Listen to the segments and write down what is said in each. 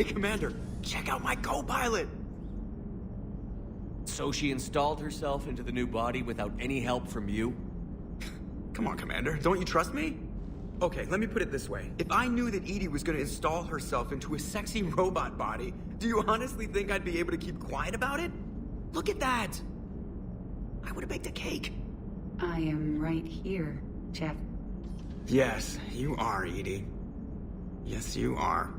Hey, Commander, check out my co-pilot! So she installed herself into the new body without any help from you? Come on, Commander, don't you trust me? Okay, let me put it this way. If I knew that Edie was gonna install herself into a sexy robot body, do you honestly think I'd be able to keep quiet about it? Look at that! I would've baked a cake. I am right here, Jeff. Yes, you are, Edie. Yes, you are.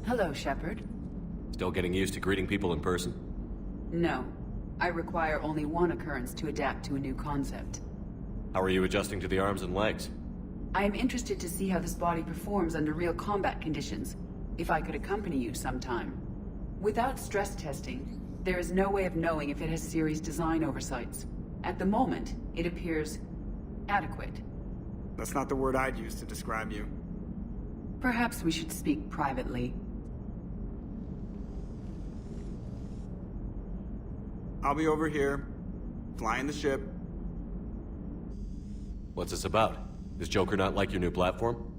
Hello, Shepard. Still getting used to greeting people in person? No. I require only one occurrence to adapt to a new concept. How are you adjusting to the arms and legs? I am interested to see how this body performs under real combat conditions. If I could accompany you sometime. Without stress testing, there is no way of knowing if it has serious design oversights. At the moment, it appears adequate. That's not the word I'd use to describe you. Perhaps we should speak privately. I'll be over here, flying the ship. What's this about? Does Joker not like your new platform?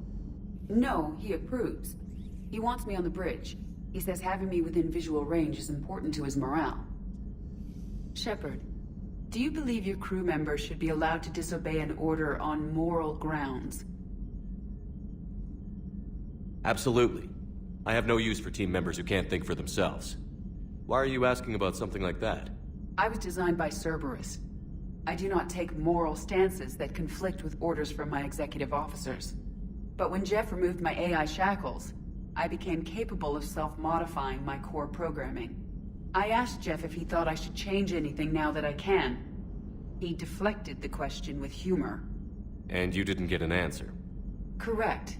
No, he approves. He wants me on the bridge. He says having me within visual range is important to his morale. Shepard, do you believe your crew members should be allowed to disobey an order on moral grounds? Absolutely. I have no use for team members who can't think for themselves. Why are you asking about something like that? I was designed by Cerberus. I do not take moral stances that conflict with orders from my executive officers. But when Jeff removed my AI shackles, I became capable of self-modifying my core programming. I asked Jeff if he thought I should change anything now that I can. He deflected the question with humor. And you didn't get an answer? Correct.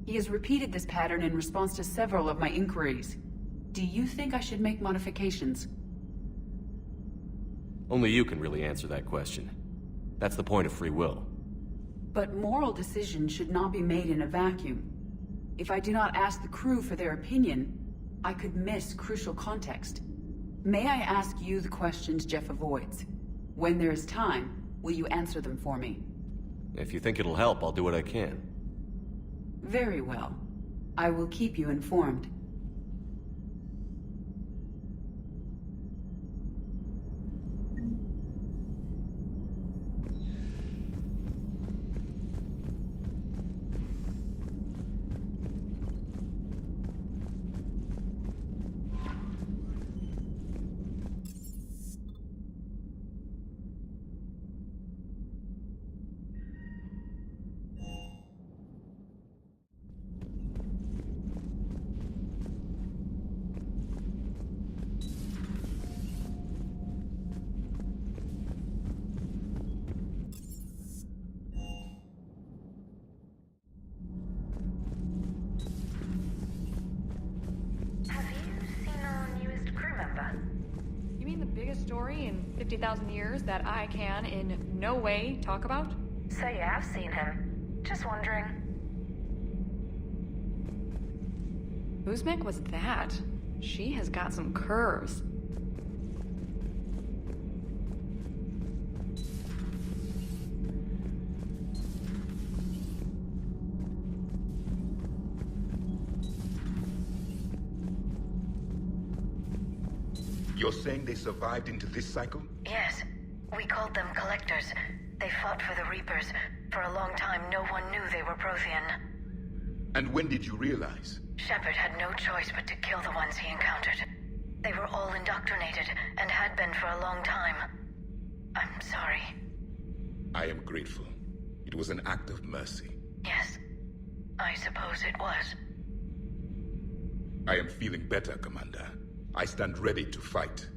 He has repeated this pattern in response to several of my inquiries. Do you think I should make modifications? Only you can really answer that question. That's the point of free will. But moral decisions should not be made in a vacuum. If I do not ask the crew for their opinion, I could miss crucial context. May I ask you the questions Jeff avoids? When there is time, will you answer them for me? If you think it'll help, I'll do what I can. Very well. I will keep you informed. You mean the biggest story in 50,000 years that I can, in no way, talk about? So you have seen him. Just wondering. Whose mech was that? She has got some curves. You're saying they survived into this cycle? Yes. We called them Collectors. They fought for the Reapers. For a long time, no one knew they were Prothean. And when did you realize? Shepard had no choice but to kill the ones he encountered. They were all indoctrinated, and had been for a long time. I'm sorry. I am grateful. It was an act of mercy. Yes. I suppose it was. I am feeling better, Commander. I stand ready to fight.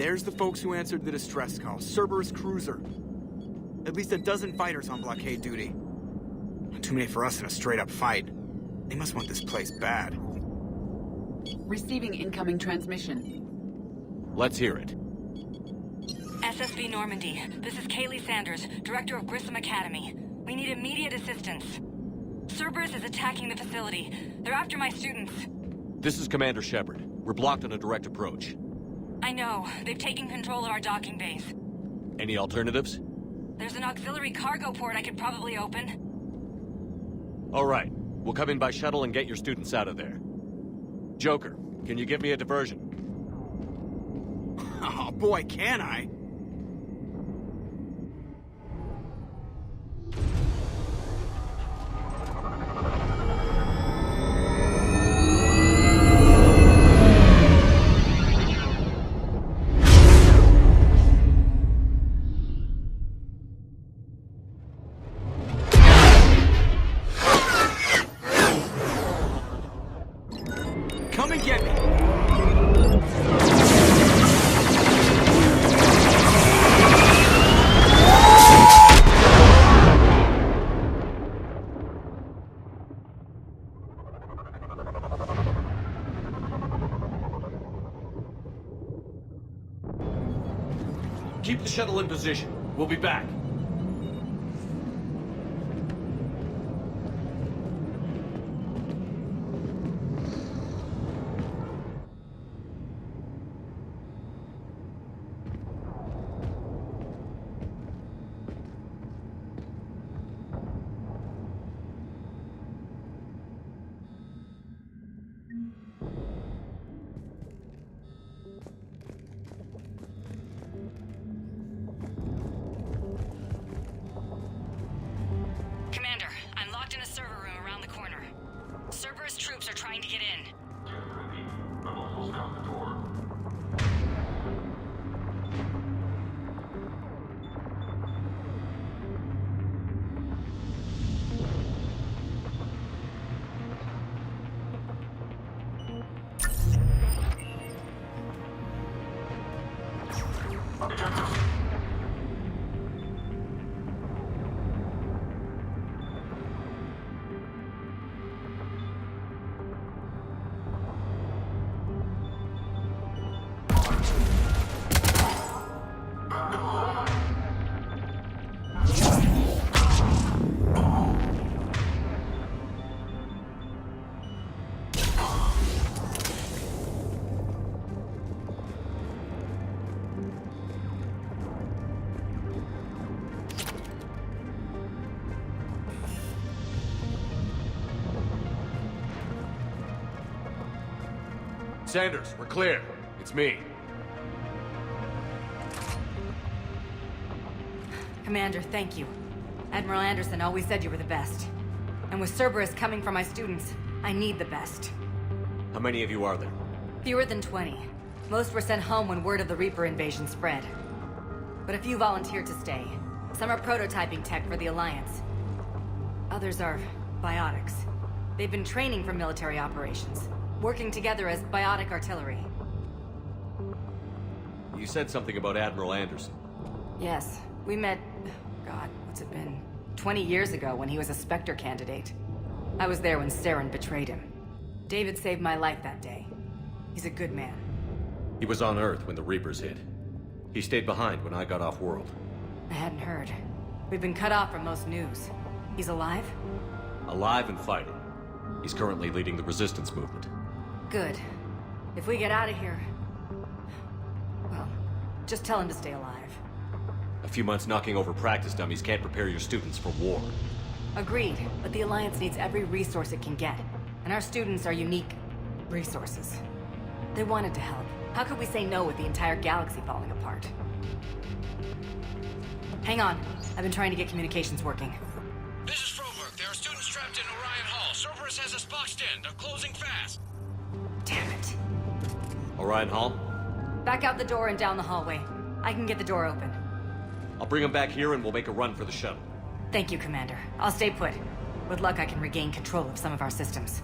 There's the folks who answered the distress call. Cerberus cruiser. At least a dozen fighters on blockade duty. Too many for us in a straight-up fight. They must want this place bad. Receiving incoming transmission. Let's hear it. SSV Normandy. This is Kaylee Sanders, Director of Grissom Academy. We need immediate assistance. Cerberus is attacking the facility. They're after my students. This is Commander Shepard. We're blocked on a direct approach. I know. They've taken control of our docking base. Any alternatives? There's an auxiliary cargo port I could probably open. All right. We'll come in by shuttle and get your students out of there. Joker, can you give me a diversion? Oh boy, can I! Come and get me! Keep the shuttle in position. We'll be back. Commander, I'm locked in a server room around the corner. Cerberus troops are trying to get in. Sanders, we're clear. It's me. Commander, thank you. Admiral Anderson always said you were the best. And with Cerberus coming for my students, I need the best. How many of you are there? Fewer than 20. Most were sent home when word of the Reaper invasion spread. But a few volunteered to stay. Some are prototyping tech for the Alliance. Others are biotics. They've been training for military operations, working together as biotic artillery. You said something about Admiral Anderson. Yes, we met... God, what's it been? 20 years ago when he was a Spectre candidate. I was there when Saren betrayed him. David saved my life that day. He's a good man. He was on Earth when the Reapers hit. He stayed behind when I got off-world. I hadn't heard. We've been cut off from most news. He's alive? Alive and fighting. He's currently leading the resistance movement. Good. If we get out of here... Well, just tell him to stay alive. A few months knocking over practice dummies can't prepare your students for war. Agreed, but the Alliance needs every resource it can get. And our students are unique resources. They wanted to help. How could we say no with the entire galaxy falling apart? Hang on. I've been trying to get communications working. This is Froberg. There are students trapped in Orion Hall. Cerberus has us boxed in. They're closing fast. Damn it. Orion Hall? Back out the door and down the hallway. I can get the door open. I'll bring them back here and we'll make a run for the shuttle. Thank you, Commander. I'll stay put. With luck, I can regain control of some of our systems.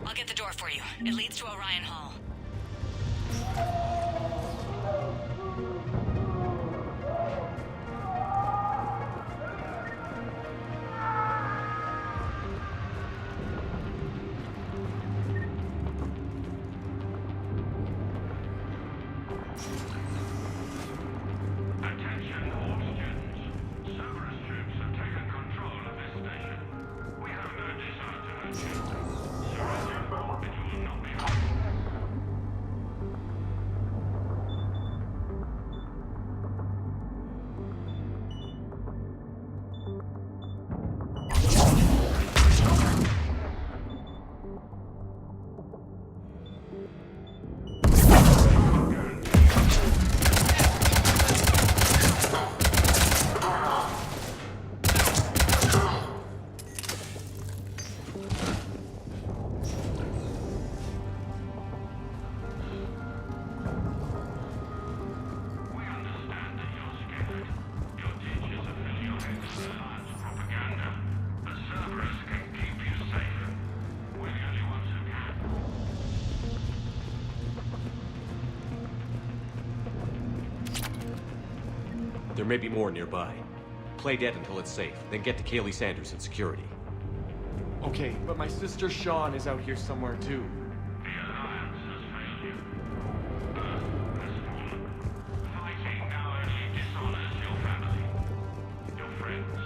I'll get the door for you. It leads to Orion Hall. Attention all students. Cerberus troops have taken control of this station. We have no desire to hurt you. Surrender, and you will not be harmed. We understand that you're scared. Your teachers are filling your head with Alliance propaganda. But Cerberus can keep you safe. We're the only ones who can. There may be more nearby. Play dead until it's safe, then get to Kaylee Sanders in security. Okay, but my sister Sean is out here somewhere too. The Alliance has failed you. Earth has fallen. Fighting now only dishonors your family, your friends.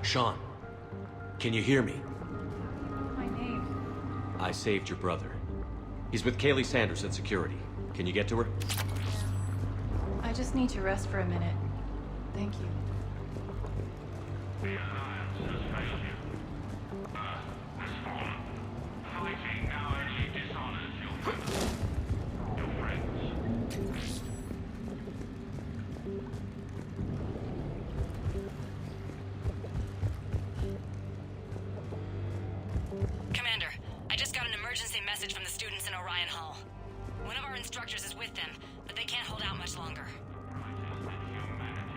Sean, can you hear me? What's my name? I saved your brother. He's with Kaylee Sanders at security. Can you get to her? I just need to rest for a minute. Thank you. The Alliance has failed you. Earth has fallen. Fighting now only dishonors your weapons. Your friends. Commander, I just got an emergency message from the students in Orion Hall. One of our instructors is with them, but they can't hold out much longer.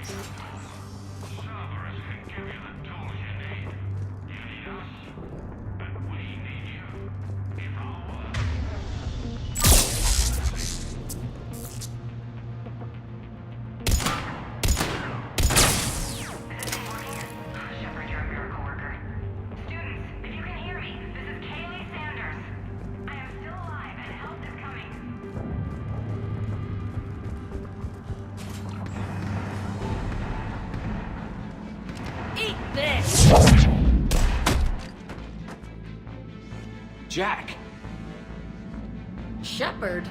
Cerberus can give you the tools you need. You need us, and we need you. It's our work. Shepard, you're a miracle worker. Students, if you can hear me, this is Kaylee Sanders. I am still alive and help is coming. Eat this! Jack! Shepard?